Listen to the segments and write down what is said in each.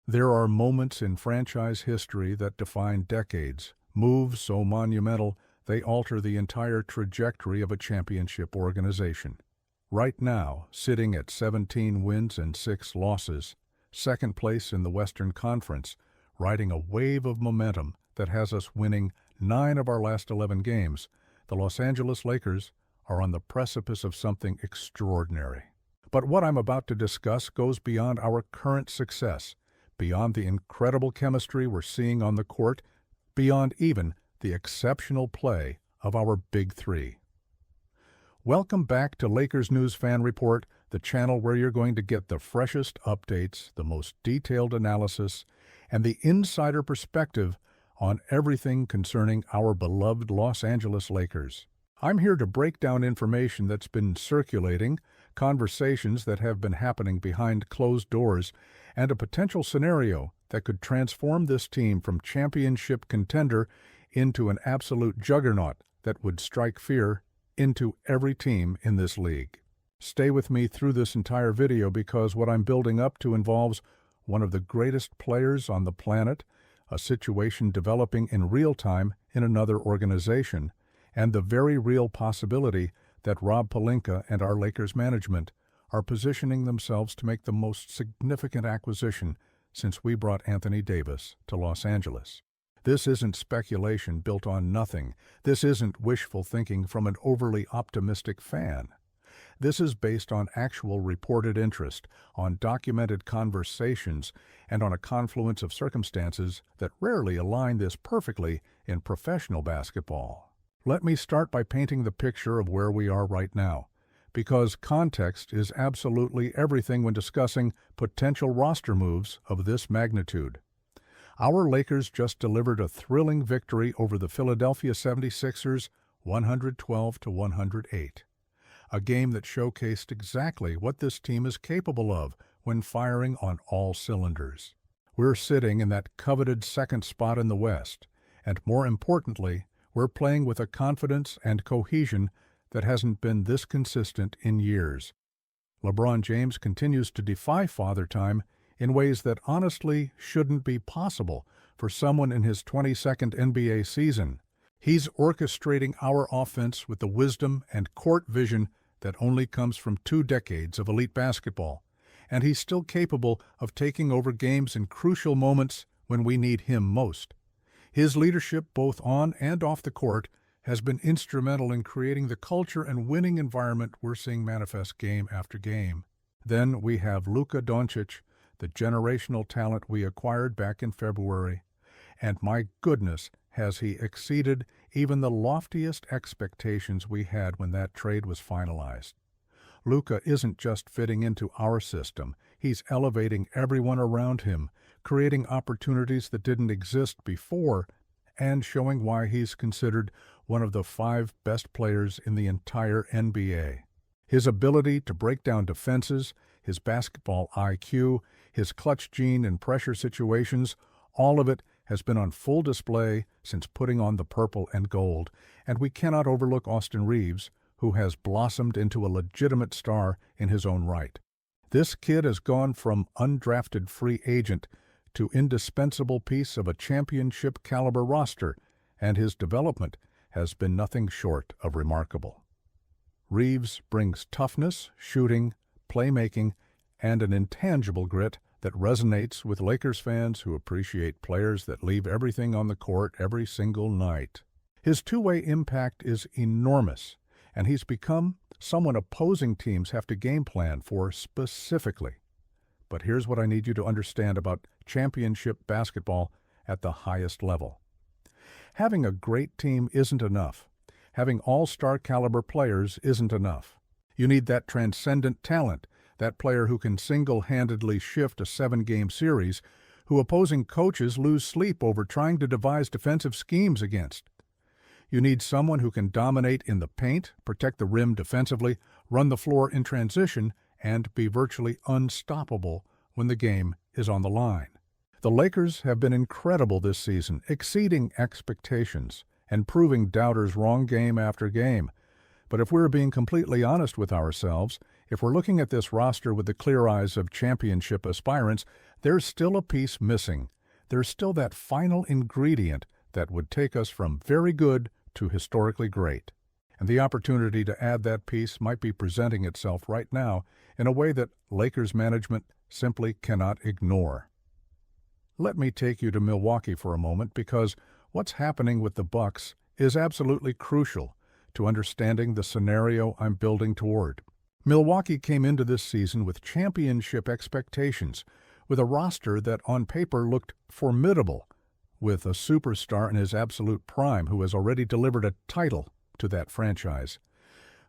There are moments in franchise history that define decades, moves so monumental they alter the entire trajectory of a championship organization. Right now, sitting at 17 wins and 6 losses, second place in the Western Conference, riding a wave of momentum that has us winning 9 of our last 11 games, the Los Angeles Lakers are on the precipice of something extraordinary. But what I'm about to discuss goes beyond our current success, beyond the incredible chemistry we're seeing on the court, beyond even the exceptional play of our Big Three. Welcome back to Lakers News Fan Report, the channel where you're going to get the freshest updates, the most detailed analysis, and the insider perspective on everything concerning our beloved Los Angeles Lakers. I'm here to break down information that's been circulating, conversations that have been happening behind closed doors, and a potential scenario that could transform this team from championship contender into an absolute juggernaut that would strike fear into every team in this league. Stay with me through this entire video because what I'm building up to involves one of the greatest players on the planet, a situation developing in real time in another organization, and the very real possibility that Rob Pelinka and our Lakers management are positioning themselves to make the most significant acquisition since we brought Anthony Davis to Los Angeles. This isn't speculation built on nothing. This isn't wishful thinking from an overly optimistic fan. This is based on actual reported interest, on documented conversations, and on a confluence of circumstances that rarely align this perfectly in professional basketball. Let me start by painting the picture of where we are right now, because context is absolutely everything when discussing potential roster moves of this magnitude. Our Lakers just delivered a thrilling victory over the Philadelphia 76ers, 112-108. A game that showcased exactly what this team is capable of when firing on all cylinders. We're sitting in that coveted second spot in the West, and more importantly, we're playing with a confidence and cohesion that hasn't been this consistent in years. LeBron James continues to defy Father Time in ways that honestly shouldn't be possible for someone in his 22nd NBA season. He's orchestrating our offense with the wisdom and court vision that only comes from 2 decades of elite basketball, and he's still capable of taking over games in crucial moments when we need him most. His leadership both on and off the court has been instrumental in creating the culture and winning environment we're seeing manifest game after game. Then we have Luka Doncic, the generational talent we acquired back in February, and my goodness, has he exceeded even the loftiest expectations we had when that trade was finalized. Luka isn't just fitting into our system, he's elevating everyone around him, creating opportunities that didn't exist before, and showing why he's considered one of the 5 best players in the entire NBA. His ability to break down defenses, his basketball IQ, his clutch gene in pressure situations, all of it has been on full display since putting on the purple and gold, and we cannot overlook Austin Reaves, who has blossomed into a legitimate star in his own right. This kid has gone from undrafted free agent to indispensable piece of a championship-caliber roster, and his development has been nothing short of remarkable. Reaves brings toughness, shooting, playmaking, and an intangible grit that resonates with Lakers fans who appreciate players that leave everything on the court every single night. His two-way impact is enormous, and he's become someone opposing teams have to game plan for specifically. But here's what I need you to understand about championship basketball at the highest level. Having a great team isn't enough. Having all-star caliber players isn't enough. You need that transcendent talent, that player who can single-handedly shift a 7-game series, who opposing coaches lose sleep over trying to devise defensive schemes against. You need someone who can dominate in the paint, protect the rim defensively, run the floor in transition, and be virtually unstoppable when the game is on the line. The Lakers have been incredible this season, exceeding expectations and proving doubters wrong game after game. But if we're being completely honest with ourselves, If we're looking at this roster with the clear eyes of championship aspirants, there's still a piece missing. There's still that final ingredient that would take us from very good to historically great. And the opportunity to add that piece might be presenting itself right now in a way that Lakers management simply cannot ignore. Let me take you to Milwaukee for a moment, because what's happening with the Bucks is absolutely crucial to understanding the scenario I'm building toward. Milwaukee came into this season with championship expectations, with a roster that on paper looked formidable, with a superstar in his absolute prime who has already delivered a title to that franchise.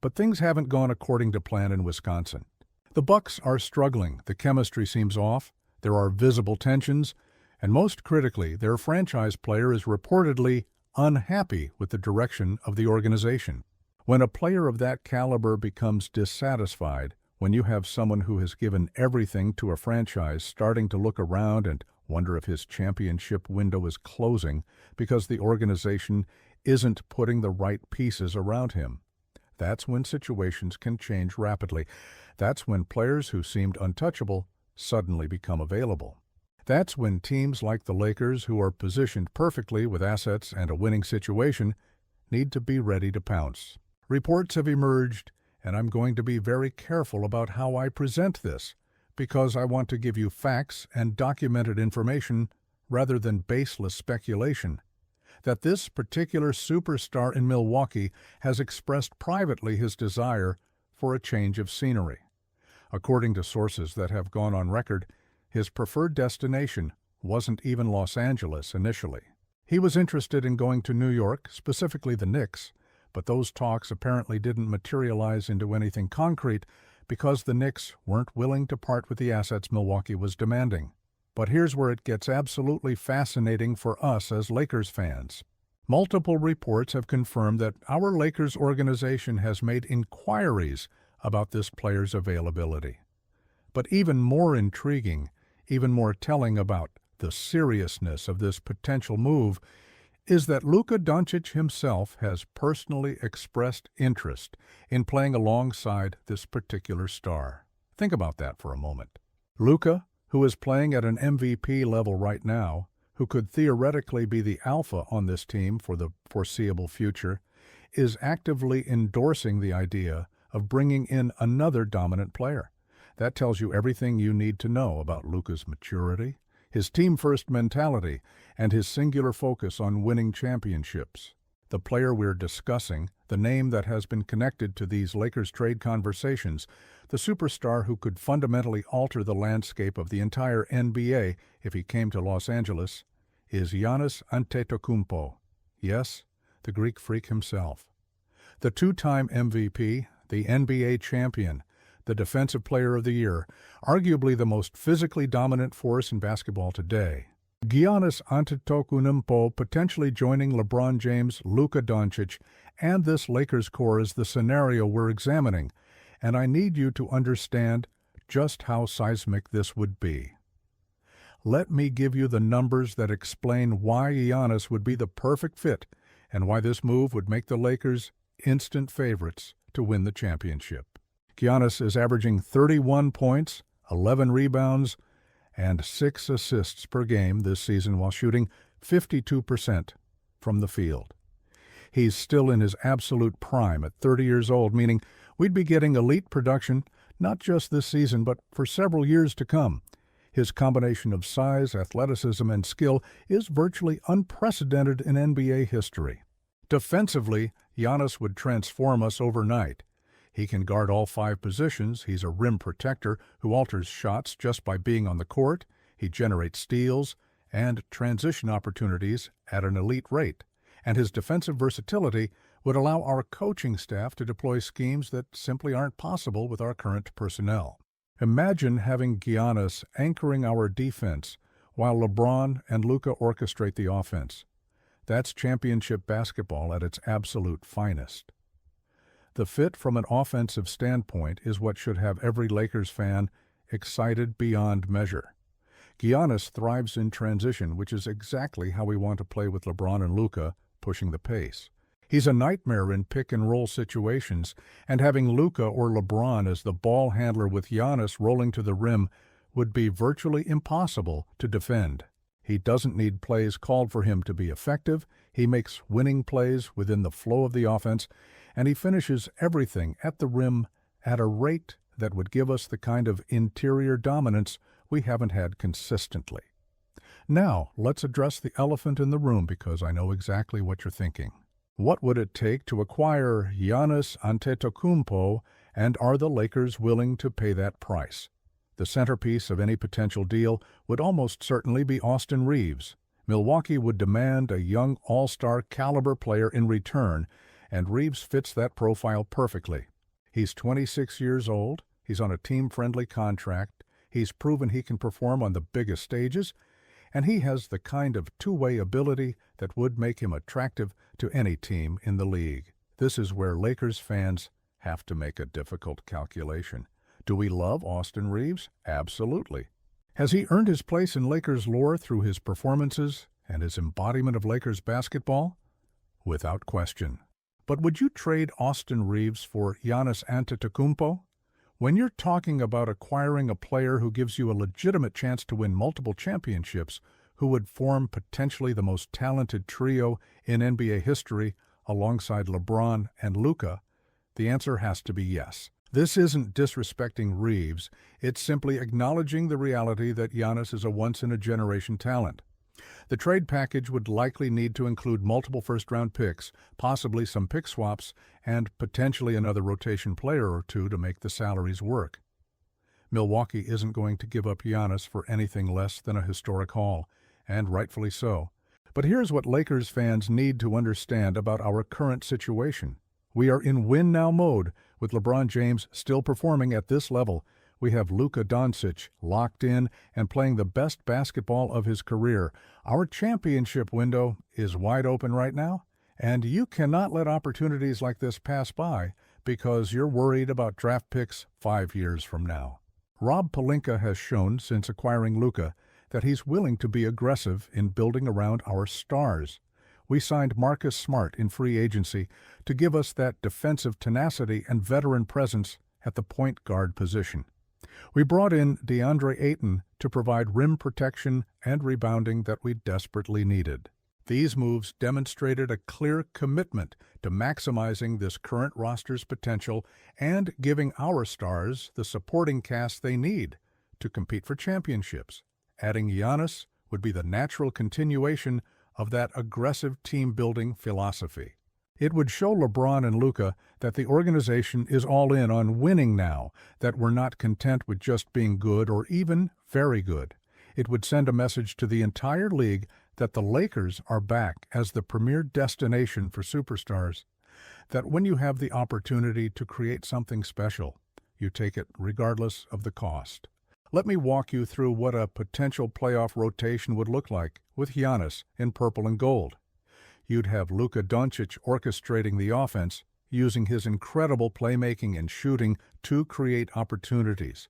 But things haven't gone according to plan in Wisconsin. The Bucks are struggling, the chemistry seems off, there are visible tensions, and most critically, their franchise player is reportedly unhappy with the direction of the organization. When a player of that caliber becomes dissatisfied, when you have someone who has given everything to a franchise starting to look around and wonder if his championship window is closing because the organization isn't putting the right pieces around him, that's when situations can change rapidly. That's when players who seemed untouchable suddenly become available. That's when teams like the Lakers, who are positioned perfectly with assets and a winning situation, need to be ready to pounce. Reports have emerged, and I'm going to be very careful about how I present this, because I want to give you facts and documented information rather than baseless speculation, that this particular superstar in Milwaukee has expressed privately his desire for a change of scenery. According to sources that have gone on record, his preferred destination wasn't even Los Angeles initially. He was interested in going to New York, specifically the Knicks, but those talks apparently didn't materialize into anything concrete because the Knicks weren't willing to part with the assets Milwaukee was demanding. But here's where it gets absolutely fascinating for us as Lakers fans. Multiple reports have confirmed that our Lakers organization has made inquiries about this player's availability. But even more intriguing, even more telling about the seriousness of this potential move, is that Luka Doncic himself has personally expressed interest in playing alongside this particular star. Think about that for a moment. Luka, who is playing at an MVP level right now, who could theoretically be the alpha on this team for the foreseeable future, is actively endorsing the idea of bringing in another dominant player. That tells you everything you need to know about Luka's maturity, his team-first mentality, and his singular focus on winning championships. The player we're discussing, the name that has been connected to these Lakers trade conversations, the superstar who could fundamentally alter the landscape of the entire NBA if he came to Los Angeles, is Giannis Antetokounmpo. Yes, the Greek freak himself. The two-time MVP, the NBA champion, the Defensive Player of the Year, arguably the most physically dominant force in basketball today. Giannis Antetokounmpo potentially joining LeBron James, Luka Doncic, and this Lakers core is the scenario we're examining, and I need you to understand just how seismic this would be. Let me give you the numbers that explain why Giannis would be the perfect fit and why this move would make the Lakers instant favorites to win the championship. Giannis is averaging 31 points, 11 rebounds, and 6 assists per game this season while shooting 52% from the field. He's still in his absolute prime at 30 years old, meaning we'd be getting elite production not just this season but for several years to come. His combination of size, athleticism, and skill is virtually unprecedented in NBA history. Defensively, Giannis would transform us overnight. He can guard all 5 positions. He's a rim protector who alters shots just by being on the court. He generates steals and transition opportunities at an elite rate. And his defensive versatility would allow our coaching staff to deploy schemes that simply aren't possible with our current personnel. Imagine having Giannis anchoring our defense while LeBron and Luka orchestrate the offense. That's championship basketball at its absolute finest. The fit from an offensive standpoint is what should have every Lakers fan excited beyond measure. Giannis thrives in transition, which is exactly how we want to play with LeBron and Luka, pushing the pace. He's a nightmare in pick-and-roll situations, and having Luka or LeBron as the ball handler with Giannis rolling to the rim would be virtually impossible to defend. He doesn't need plays called for him to be effective. He makes winning plays within the flow of the offense, and he finishes everything at the rim at a rate that would give us the kind of interior dominance we haven't had consistently. Now, let's address the elephant in the room because I know exactly what you're thinking. What would it take to acquire Giannis Antetokounmpo, and are the Lakers willing to pay that price? The centerpiece of any potential deal would almost certainly be Austin Reaves. Milwaukee would demand a young all-star caliber player in return, and Reaves fits that profile perfectly. He's 26 years old, he's on a team-friendly contract, he's proven he can perform on the biggest stages, and he has the kind of two-way ability that would make him attractive to any team in the league. This is where Lakers fans have to make a difficult calculation. Do we love Austin Reaves? Absolutely. Has he earned his place in Lakers lore through his performances and his embodiment of Lakers basketball? Without question. But would you trade Austin Reaves for Giannis Antetokounmpo? When you're talking about acquiring a player who gives you a legitimate chance to win multiple championships, who would form potentially the most talented trio in NBA history alongside LeBron and Luka, the answer has to be yes. This isn't disrespecting Reaves, it's simply acknowledging the reality that Giannis is a once-in-a-generation talent. The trade package would likely need to include multiple first-round picks, possibly some pick swaps, and potentially another rotation player or two to make the salaries work. Milwaukee isn't going to give up Giannis for anything less than a historic haul, and rightfully so. But here's what Lakers fans need to understand about our current situation. We are in win-now mode, with LeBron James still performing at this level. We have Luka Doncic locked in and playing the best basketball of his career. Our championship window is wide open right now, and you cannot let opportunities like this pass by because you're worried about draft picks 5 years from now. Rob Pelinka has shown since acquiring Luka that he's willing to be aggressive in building around our stars. We signed Marcus Smart in free agency to give us that defensive tenacity and veteran presence at the point guard position. We brought in DeAndre Ayton to provide rim protection and rebounding that we desperately needed. These moves demonstrated a clear commitment to maximizing this current roster's potential and giving our stars the supporting cast they need to compete for championships. Adding Giannis would be the natural continuation of that aggressive team-building philosophy. It would show LeBron and Luka that the organization is all in on winning now, that we're not content with just being good or even very good. It would send a message to the entire league that the Lakers are back as the premier destination for superstars, that when you have the opportunity to create something special, you take it regardless of the cost. Let me walk you through what a potential playoff rotation would look like with Giannis in purple and gold. You'd have Luka Doncic orchestrating the offense, using his incredible playmaking and shooting to create opportunities.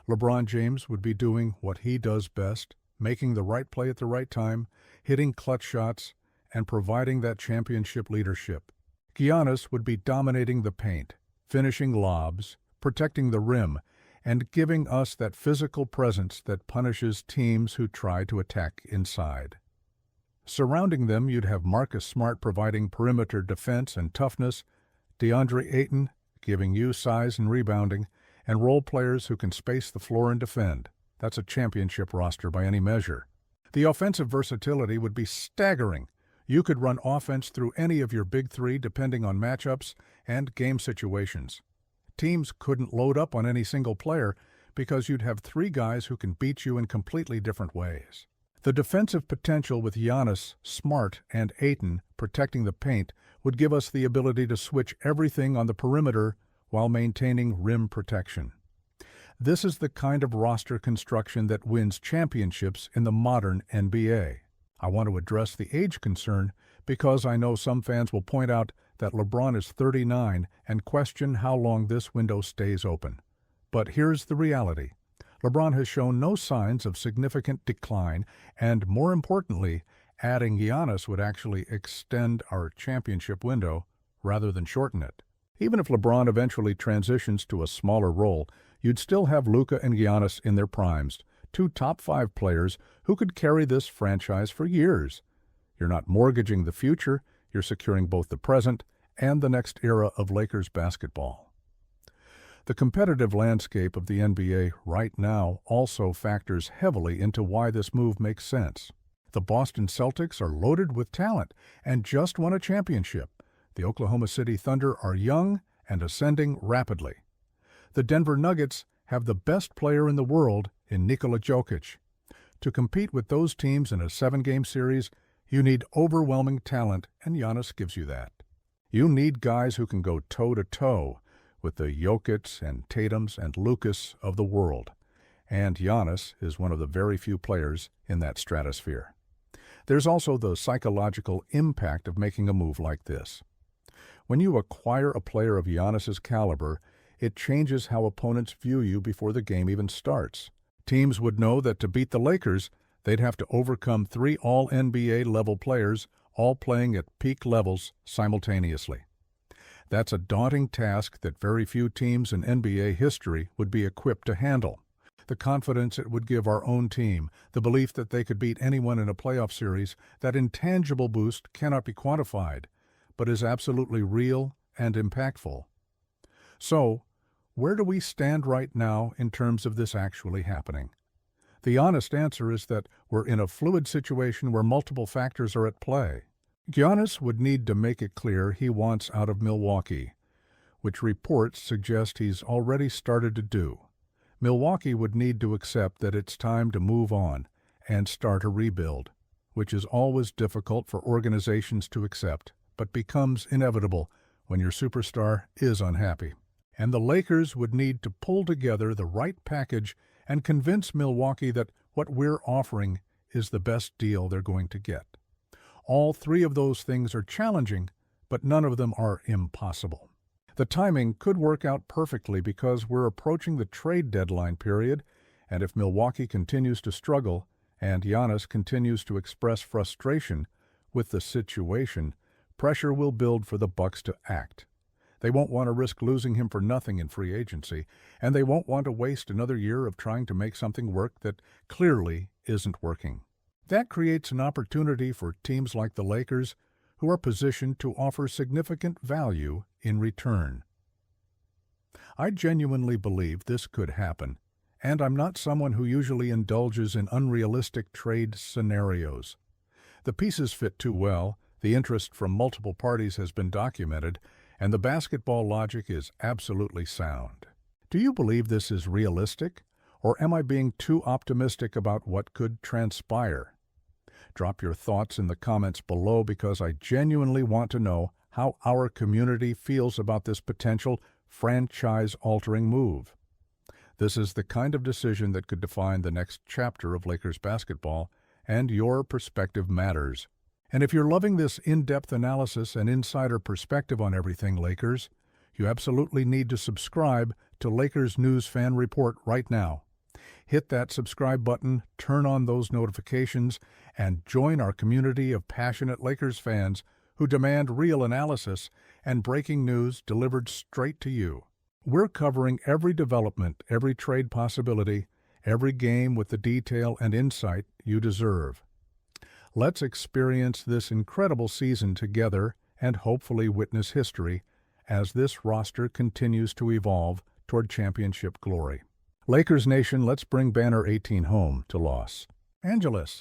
LeBron James would be doing what he does best, making the right play at the right time, hitting clutch shots, and providing that championship leadership. Giannis would be dominating the paint, finishing lobs, protecting the rim, and giving us that physical presence that punishes teams who try to attack inside. Surrounding them, you'd have Marcus Smart providing perimeter defense and toughness, DeAndre Ayton giving you size and rebounding, and role players who can space the floor and defend. That's a championship roster by any measure. The offensive versatility would be staggering. You could run offense through any of your big three depending on matchups and game situations. Teams couldn't load up on any single player because you'd have three guys who can beat you in completely different ways. The defensive potential with Giannis, Smart, and Ayton protecting the paint would give us the ability to switch everything on the perimeter while maintaining rim protection. This is the kind of roster construction that wins championships in the modern NBA. I want to address the age concern because I know some fans will point out that LeBron is 39 and question how long this window stays open. But here's the reality. LeBron has shown no signs of significant decline and, more importantly, Adding Giannis would actually extend our championship window rather than shorten it. Even if LeBron eventually transitions to a smaller role, you'd still have Luka and Giannis in their primes, two top-5 players who could carry this franchise for years. You're not mortgaging the future, you're securing both the present and the next era of Lakers basketball. The competitive landscape of the NBA right now also factors heavily into why this move makes sense. The Boston Celtics are loaded with talent and just won a championship. The Oklahoma City Thunder are young and ascending rapidly. The Denver Nuggets have the best player in the world in Nikola Jokic. To compete with those teams in a 7-game series, you need overwhelming talent, and Giannis gives you that. You need guys who can go toe-to-toe with the Jokic and Tatums and Lucas of the world, and Giannis is one of the very few players in that stratosphere. There's also the psychological impact of making a move like this. When you acquire a player of Giannis's caliber, it changes how opponents view you before the game even starts. Teams would know that to beat the Lakers, they'd have to overcome 3 all-NBA level players, all playing at peak levels simultaneously. That's a daunting task that very few teams in NBA history would be equipped to handle. The confidence it would give our own team, the belief that they could beat anyone in a playoff series, that intangible boost cannot be quantified, but is absolutely real and impactful. So, where do we stand right now in terms of this actually happening? The honest answer is that we're in a fluid situation where multiple factors are at play. Giannis would need to make it clear he wants out of Milwaukee, which reports suggest he's already started to do. Milwaukee would need to accept that it's time to move on and start a rebuild, which is always difficult for organizations to accept, but becomes inevitable when your superstar is unhappy. And the Lakers would need to pull together the right package and convince Milwaukee that what we're offering is the best deal they're going to get. All 3 of those things are challenging, but none of them are impossible. The timing could work out perfectly because we're approaching the trade deadline period, and if Milwaukee continues to struggle and Giannis continues to express frustration with the situation, pressure will build for the Bucks to act. They won't want to risk losing him for nothing in free agency, and they won't want to waste another year of trying to make something work that clearly isn't working. That creates an opportunity for teams like the Lakers, who are positioned to offer significant value in return. I genuinely believe this could happen, and I'm not someone who usually indulges in unrealistic trade scenarios. The pieces fit too well, the interest from multiple parties has been documented, and the basketball logic is absolutely sound. Do you believe this is realistic, or am I being too optimistic about what could transpire? Drop your thoughts in the comments below because I genuinely want to know how our community feels about this potential franchise-altering move. This is the kind of decision that could define the next chapter of Lakers basketball, and your perspective matters. And if you're loving this in-depth analysis and insider perspective on everything Lakers, you absolutely need to subscribe to Lakers News Fan Report right now. Hit that subscribe button, turn on those notifications, and join our community of passionate Lakers fans who demand real analysis and breaking news delivered straight to you. We're covering every development, every trade possibility, every game with the detail and insight you deserve. Let's experience this incredible season together and hopefully witness history as this roster continues to evolve toward championship glory. Lakers Nation, let's bring Banner 18 home to Los Angeles.